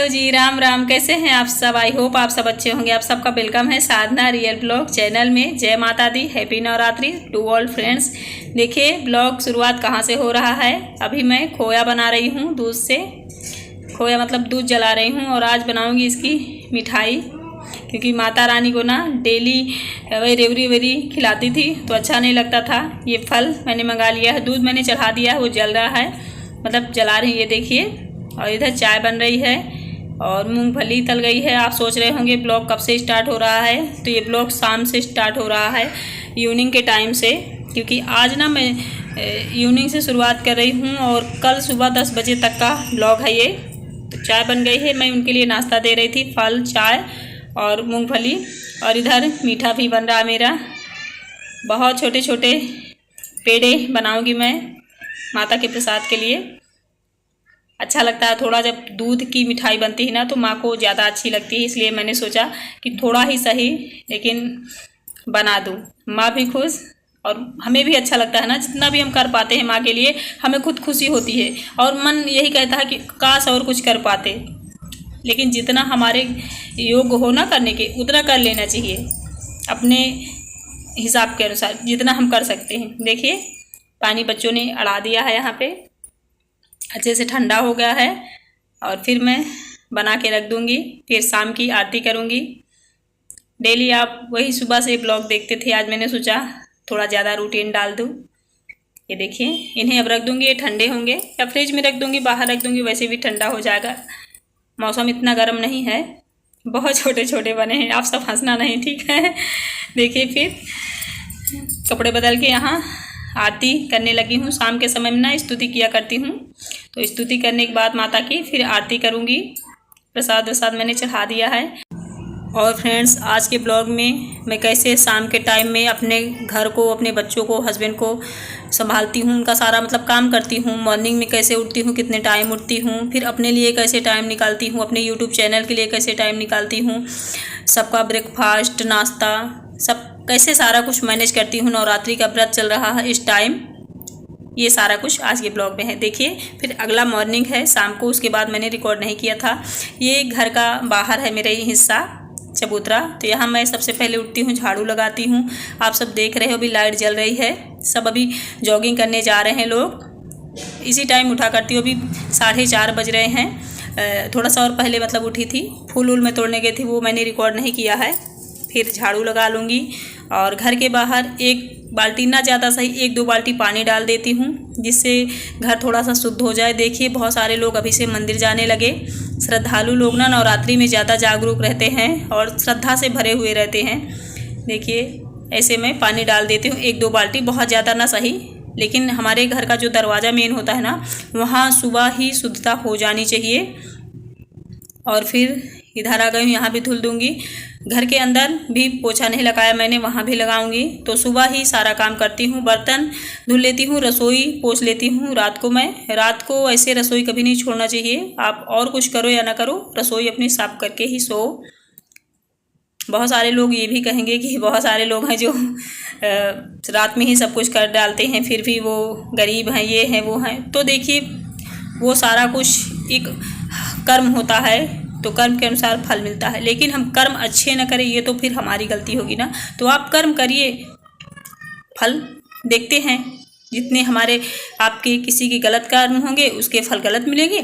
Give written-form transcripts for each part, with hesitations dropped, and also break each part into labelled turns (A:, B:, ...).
A: जी, राम राम। कैसे हैं आप सब? आई होप आप सब अच्छे होंगे। आप सबका वेलकम है साधना रियल ब्लॉग चैनल में। जय माता दी, happy Navratri to all friends. देखिए ब्लॉग शुरुआत कहाँ से हो रहा है। अभी मैं खोया बना रही हूँ दूध से। खोया मतलब दूध जला रही हूँ और आज बनाऊँगी इसकी मिठाई, क्योंकि माता रानी को ना डेली वही रेवड़ी वेवड़ी खिलाती थी तो अच्छा नहीं लगता था। ये फल मैंने मंगा लिया है, दूध मैंने चढ़ा दिया है, वो जल रहा है, मतलब जला रही है, ये देखिए। और इधर चाय बन रही है और मूंगफली तल गई है। आप सोच रहे होंगे ब्लॉग कब से स्टार्ट हो रहा है, तो ये ब्लॉग शाम से स्टार्ट हो रहा है, इवनिंग के टाइम से, क्योंकि आज ना मैं इवनिंग से शुरुआत कर रही हूँ और कल सुबह 10 बजे तक का ब्लॉग है ये। तो चाय बन गई है, मैं उनके लिए नाश्ता दे रही थी, फल, चाय और मूंगफली। और इधर मीठा भी बन रहा है मेरा। बहुत छोटे छोटे पेड़े बनाऊंगी मैं माता के प्रसाद के लिए। अच्छा लगता है थोड़ा, जब दूध की मिठाई बनती है ना तो माँ को ज़्यादा अच्छी लगती है, इसलिए मैंने सोचा कि थोड़ा ही सही लेकिन बना दूँ। माँ भी खुश और हमें भी अच्छा लगता है ना, जितना भी हम कर पाते हैं माँ के लिए हमें खुद खुशी होती है और मन यही कहता है कि काश और कुछ कर पाते, लेकिन जितना हमारे योग्य हो ना करने के उतना कर लेना चाहिए अपने हिसाब के अनुसार, जितना हम कर सकते हैं। देखिए पानी बच्चों ने अड़ा दिया है, यहाँ पे अच्छे से ठंडा हो गया है और फिर मैं बना के रख दूँगी, फिर शाम की आरती करूँगी। डेली आप वही सुबह से ब्लॉग देखते थे, आज मैंने सोचा थोड़ा ज़्यादा रूटीन डाल दूँ। ये देखिए इन्हें अब रख दूँगी, ये ठंडे होंगे या फ्रिज में रख दूँगी, बाहर रख दूँगी, वैसे भी ठंडा हो जाएगा। मौसम इतना गर्म नहीं है, बहुत छोटे छोटे बने हैं, आप सब हंसना नहीं, ठीक है। देखिए फिर कपड़े बदल के यहाँ आरती करने लगी हूँ। शाम के समय में ना स्तुति किया करती हूँ, तो स्तुति करने के बाद माता की फिर आरती करूँगी। प्रसाद वसाद मैंने चढ़ा दिया है। और फ्रेंड्स आज के ब्लॉग में मैं कैसे शाम के टाइम में अपने घर को, अपने बच्चों को, हस्बैंड को संभालती हूँ, उनका सारा मतलब काम करती हूँ। मॉर्निंग में कैसे उठती हूँ, कितने टाइम उठती हूँ, फिर अपने लिए कैसे टाइम निकालती हूँ, अपने यूट्यूब चैनल के लिए कैसे टाइम निकालती हूँ, सबका ब्रेकफास्ट, नाश्ता, सब कैसे सारा कुछ मैनेज करती हूँ। नवरात्रि का व्रत चल रहा है इस टाइम, ये सारा कुछ आज के ब्लॉग में है। देखिए फिर अगला मॉर्निंग है शाम को, उसके बाद मैंने रिकॉर्ड नहीं किया था। ये घर का बाहर है मेरा ये हिस्सा चबूतरा, तो यहाँ मैं सबसे पहले उठती हूँ, झाड़ू लगाती हूँ। आप सब देख रहे हो अभी लाइट जल रही है, सब अभी जॉगिंग करने जा रहे हैं लोग। इसी टाइम उठा करती हूँ, अभी 4:30 बज रहे हैं। थोड़ा सा और पहले मतलब उठी थी, फूल वूल में तोड़ने गई थी, वो मैंने रिकॉर्ड नहीं किया है। फिर झाड़ू लगा लूँगी और घर के बाहर एक बाल्टी, ना ज़्यादा सही 1-2 बाल्टी पानी डाल देती हूँ, जिससे घर थोड़ा सा शुद्ध हो जाए। देखिए बहुत सारे लोग अभी से मंदिर जाने लगे। श्रद्धालु लोग ना नवरात्रि में ज़्यादा जागरूक रहते हैं और श्रद्धा से भरे हुए रहते हैं। देखिए ऐसे मैं पानी डाल देती हूँ 1-2 बाल्टी, बहुत ज़्यादा ना सही, लेकिन हमारे घर का जो दरवाज़ा मेन होता है ना, वहाँ सुबह ही शुद्धता हो जानी चाहिए। और फिर इधर आ गई हूँ, यहाँ भी धुल दूँगी। घर के अंदर भी पोछा नहीं लगाया मैंने, वहाँ भी लगाऊंगी। तो सुबह ही सारा काम करती हूँ, बर्तन धुल लेती हूँ, रसोई पोछ लेती हूँ। रात को ऐसे रसोई कभी नहीं छोड़ना चाहिए, आप और कुछ करो या ना करो, रसोई अपनी साफ करके ही सो। बहुत सारे लोग ये भी कहेंगे कि बहुत सारे लोग हैं जो रात में ही सब कुछ कर डालते हैं, फिर भी वो गरीब हैं, ये हैं, वो हैं। तो देखिए वो सारा कुछ एक कर्म होता है, तो कर्म के अनुसार फल मिलता है, लेकिन हम कर्म अच्छे न करें ये तो फिर हमारी गलती होगी ना। तो आप कर्म करिए, फल देखते हैं। जितने हमारे आपके किसी के गलत कर्म होंगे उसके फल गलत मिलेंगे,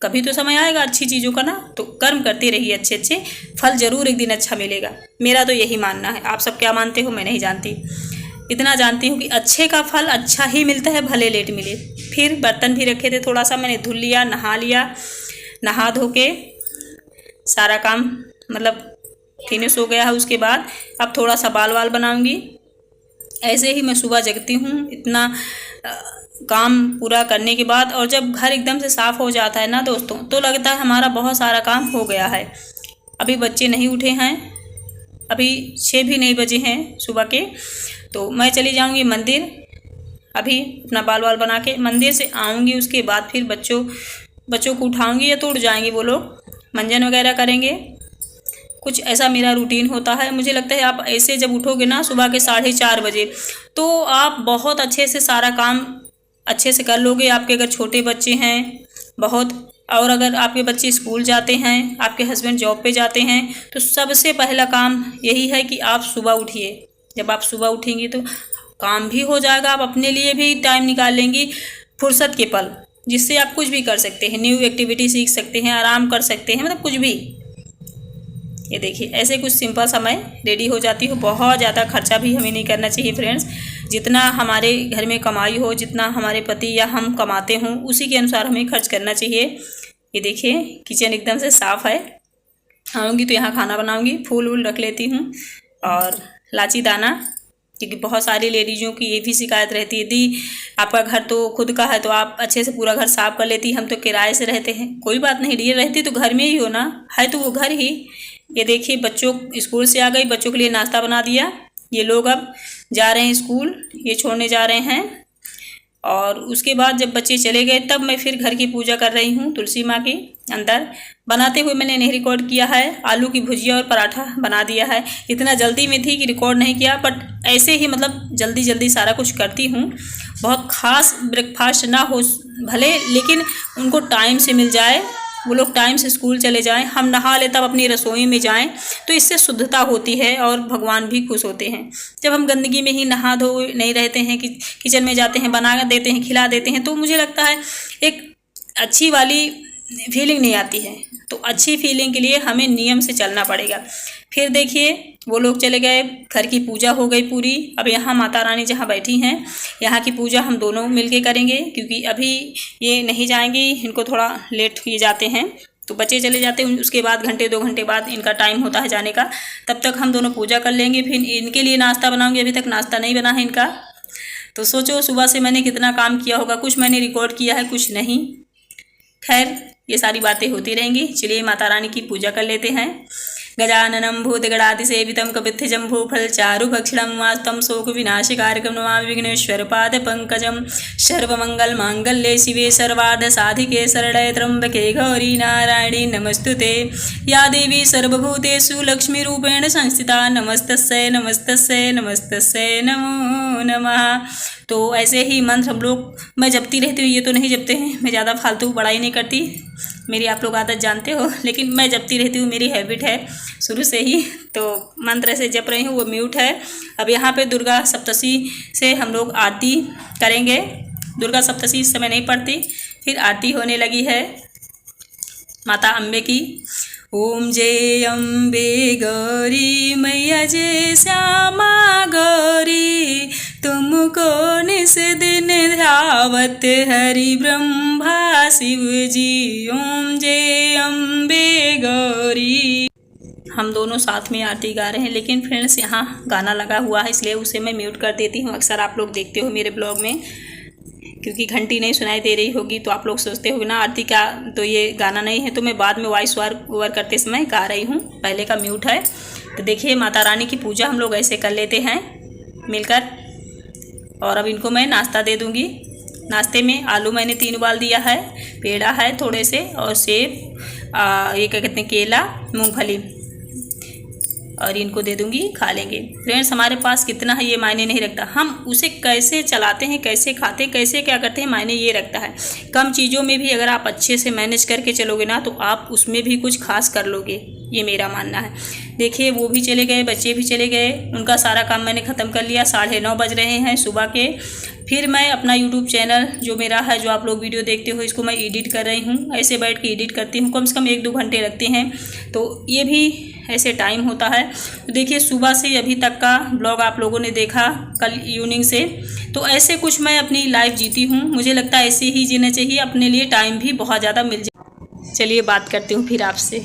A: कभी तो समय आएगा अच्छी चीज़ों का ना। तो कर्म करते रहिए, अच्छे अच्छे फल जरूर एक दिन अच्छा मिलेगा। मेरा तो यही मानना है, आप सब क्या मानते हो मैं नहीं जानती। इतना जानती हूँ कि अच्छे का फल अच्छा ही मिलता है, भले लेट मिले। फिर बर्तन भी रखे थे, थोड़ा सा मैंने धुल लिया, नहा लिया, नहा धो के सारा काम मतलब फिनिश हो गया है। उसके बाद अब थोड़ा सा बाल वाल बनाऊंगी। ऐसे ही मैं सुबह जगती हूँ, इतना काम पूरा करने के बाद, और जब घर एकदम से साफ़ हो जाता है ना दोस्तों, तो लगता है हमारा बहुत सारा काम हो गया है। अभी बच्चे नहीं उठे हैं, अभी 6 भी नहीं बजे हैं सुबह के, तो मैं चली जाऊँगी मंदिर। अभी अपना बाल वाल बना के मंदिर से आऊँगी, उसके बाद फिर बच्चों को उठाऊँगी, या तो उठ जाएंगे वो लोग, मंजन वगैरह करेंगे। कुछ ऐसा मेरा रूटीन होता है। मुझे लगता है आप ऐसे जब उठोगे ना सुबह के 4:30 बजे, तो आप बहुत अच्छे से सारा काम अच्छे से कर लोगे। आपके अगर छोटे बच्चे हैं बहुत और अगर आपके बच्चे स्कूल जाते हैं, आपके हस्बैंड जॉब पे जाते हैं, तो सबसे पहला काम यही है कि आप सुबह उठिए। जब आप सुबह उठेंगी तो काम भी हो जाएगा, आप अपने लिए भी टाइम निकाल लेंगी, फुर्सत के पल, जिससे आप कुछ भी कर सकते हैं, न्यू एक्टिविटी सीख सकते हैं, आराम कर सकते हैं, मतलब कुछ भी। ये देखिए ऐसे कुछ सिंपल सा मैं रेडी हो जाती हूँ। बहुत ज़्यादा खर्चा भी हमें नहीं करना चाहिए फ्रेंड्स। जितना हमारे घर में कमाई हो, जितना हमारे पति या हम कमाते हों, उसी के अनुसार हमें खर्च करना चाहिए। ये देखिए किचन एकदम से साफ़ है। आऊँगी तो यहाँ खाना बनाऊँगी, फूल वूल रख लेती हूँ और लाची दाना, क्योंकि बहुत सारी लेडीज़ों की ये भी शिकायत रहती है, दी आपका घर तो खुद का है तो आप अच्छे से पूरा घर साफ कर लेती, हम तो किराए से रहते हैं। कोई बात नहीं डियर, रहती तो घर में ही हो ना, है तो वो घर ही। ये देखिए बच्चों स्कूल से आ गई, बच्चों के लिए नाश्ता बना दिया। ये लोग अब जा रहे हैं स्कूल, ये छोड़ने जा रहे हैं। और उसके बाद जब बच्चे चले गए तब मैं फिर घर की पूजा कर रही हूँ तुलसी माँ की अंदर। बनाते हुए मैंने नहीं रिकॉर्ड किया है, आलू की भुजिया और पराठा बना दिया है। इतना जल्दी में थी कि रिकॉर्ड नहीं किया, बट ऐसे ही मतलब जल्दी जल्दी सारा कुछ करती हूँ। बहुत ख़ास ब्रेकफास्ट ना हो भले, लेकिन उनको टाइम से मिल जाए, वो लोग टाइम से स्कूल चले जाएं, हम नहा ले तब अपनी रसोई में जाएं, तो इससे शुद्धता होती है और भगवान भी खुश होते हैं। जब हम गंदगी में ही नहा धो नहीं रहते हैं कि किचन में जाते हैं, बना देते हैं, खिला देते हैं, तो मुझे लगता है एक अच्छी वाली फीलिंग नहीं आती है। तो अच्छी फीलिंग के लिए हमें नियम से चलना पड़ेगा। फिर देखिए वो लोग चले गए, घर की पूजा हो गई पूरी। अब यहाँ माता रानी जहाँ बैठी हैं, यहाँ की पूजा हम दोनों मिलके करेंगे, क्योंकि अभी ये नहीं जाएंगी, इनको थोड़ा लेट हो जाते हैं, तो बच्चे चले जाते हैं, उसके बाद घंटे 2 घंटे बाद इनका टाइम होता है जाने का। तब तक हम दोनों पूजा कर लेंगे, फिर इनके लिए नाश्ता बनाऊँगी। अभी तक नाश्ता नहीं बना है इनका, तो सोचो सुबह से मैंने कितना काम किया होगा। कुछ मैंने रिकॉर्ड किया है, कुछ नहीं। खैर ये सारी बातें होती रहेंगी। चलिए माता रानी की पूजा कर लेते हैं। गजाननं भूतगणाधिसेवितं कपित्थजम्बूफलचारुभक्षणं मास्तं शोकविनाशकारकं नमामि विघ्नेश्वरपादपङ्कजं। सर्वमङ्गलमाङ्गल्ये शिवे सर्वार्धसाधिके शरण्ये त्र्यम्बके गौरी नारायणी नमस्तुते। या देवी सर्वभूतेषु लक्ष्मीरूपेण संस्थिता, नमस्तस्यै नमस्तस्यै नमस्तस्यै नमो नमः। तो ऐसे ही मंत्र हम लोग मैं जपती रहती हूँ। ये तो नहीं जपते हैं, मैं ज़्यादा फालतू बड़ाई नहीं करती, मेरी आप लोग आदत जानते हो, लेकिन मैं जपती रहती हूँ, मेरी हैबिट है शुरू से ही। तो मंत्र से जप रही हूँ, वो म्यूट है। अब यहाँ पे दुर्गा सप्तशी से हम लोग आरती करेंगे। दुर्गा सप्तशी इस समय नहीं पढ़ती, फिर आरती होने लगी है माता अम्बे की। ओम जय अम्बे गौरी मैया जय श्यामा गौरी, तुमको निस दिन ध्यावत हरि ब्रह्मा शिव जी। ओम जय अम्बे गौरी। हम दोनों साथ में आरती गा रहे हैं, लेकिन फ्रेंड्स यहाँ गाना लगा हुआ है, इसलिए उसे मैं म्यूट कर देती हूँ। अक्सर आप लोग देखते हो मेरे ब्लॉग में, क्योंकि घंटी नहीं सुनाई दे रही होगी तो आप लोग सोचते हो ना आरती का तो ये गाना नहीं है, तो मैं बाद में वॉइस ओवर करते समय गा रही हूँ, पहले का म्यूट है। तो देखिए माता रानी की पूजा हम लोग ऐसे कर लेते हैं मिलकर। और अब इनको मैं नाश्ता दे दूँगी। नाश्ते में आलू मैंने 3 उबाल दिया है, पेड़ा है थोड़े से, और सेब, ये क्या कहते हैं, केला, मूँगफली, और इनको दे दूंगी, खा लेंगे। फ्रेंड्स हमारे पास कितना है ये मायने नहीं रखता, हम उसे कैसे चलाते हैं, कैसे खाते, कैसे क्या करते हैं, मायने ये रखता है। कम चीज़ों में भी अगर आप अच्छे से मैनेज करके चलोगे ना, तो आप उसमें भी कुछ खास कर लोगे, ये मेरा मानना है। देखिए वो भी चले गए, बच्चे भी चले गए, उनका सारा काम मैंने ख़त्म कर लिया। 9:30 बज रहे हैं सुबह के। फिर मैं अपना यूट्यूब चैनल जो मेरा है, जो आप लोग वीडियो देखते हो, इसको मैं एडिट कर रही हूँ। ऐसे बैठ के एडिट करती हूँ, कम से कम 1-2 घंटे लगते हैं, तो ये भी ऐसे टाइम होता है। तो देखिए सुबह से अभी तक का ब्लॉग आप लोगों ने देखा, कल इवनिंग से, तो ऐसे कुछ मैं अपनी लाइफ जीती हूँ। मुझे लगता है ऐसे ही जीना चाहिए, अपने लिए टाइम भी बहुत ज़्यादा मिल जाए। चलिए बात करती हूँ फिर आपसे।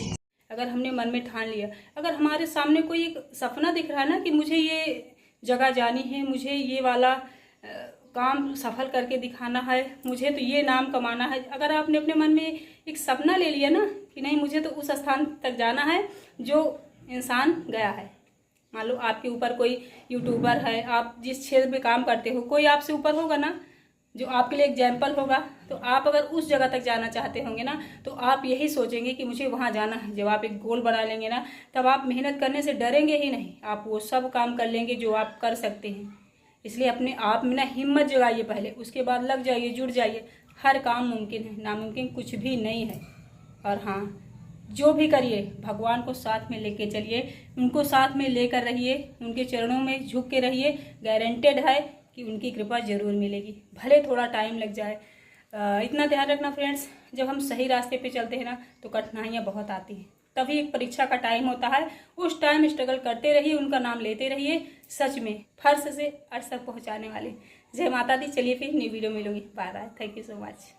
A: अगर हमने मन में ठान लिया, अगर हमारे सामने कोई एक सपना दिख रहा है ना कि मुझे ये जगह जानी है, मुझे ये वाला काम सफल करके दिखाना है, मुझे तो ये नाम कमाना है, अगर आपने अपने मन में एक सपना ले लिया ना कि नहीं मुझे तो उस स्थान तक जाना है जो इंसान गया है। मान लो आपके ऊपर कोई यूट्यूबर है, आप जिस क्षेत्र में काम करते हो, कोई आपसे ऊपर होगा ना जो आपके लिए एग्जाम्पल होगा, तो आप अगर उस जगह तक जाना चाहते होंगे ना, तो आप यही सोचेंगे कि मुझे वहाँ जाना है। जब आप एक गोल बना लेंगे ना, तब आप मेहनत करने से डरेंगे ही नहीं, आप वो सब काम कर लेंगे जो आप कर सकते हैं। इसलिए अपने आप में ना हिम्मत जगाइए पहले, उसके बाद लग जाइए, जुड़ जाइए। हर काम मुमकिन है, नामुमकिन कुछ भी नहीं है।
B: और हाँ, जो भी करिए भगवान को साथ में लेके चलिए, उनको साथ में लेकर रहिए, उनके चरणों में झुक के रहिए। गारंटेड है कि उनकी कृपा जरूर मिलेगी, भले थोड़ा टाइम लग जाए। इतना ध्यान रखना फ्रेंड्स, जब हम सही रास्ते पे चलते हैं ना तो कठिनाइयाँ बहुत आती हैं, तभी एक परीक्षा का टाइम होता है। उस टाइम स्ट्रगल करते रहिए, उनका नाम लेते रहिए, सच में फर्श से अर्श तक पहुँचाने वाले। जय माता दी। चलिए फिर न्यू वीडियो मिलूंगी। Bye bye. Thank you so much.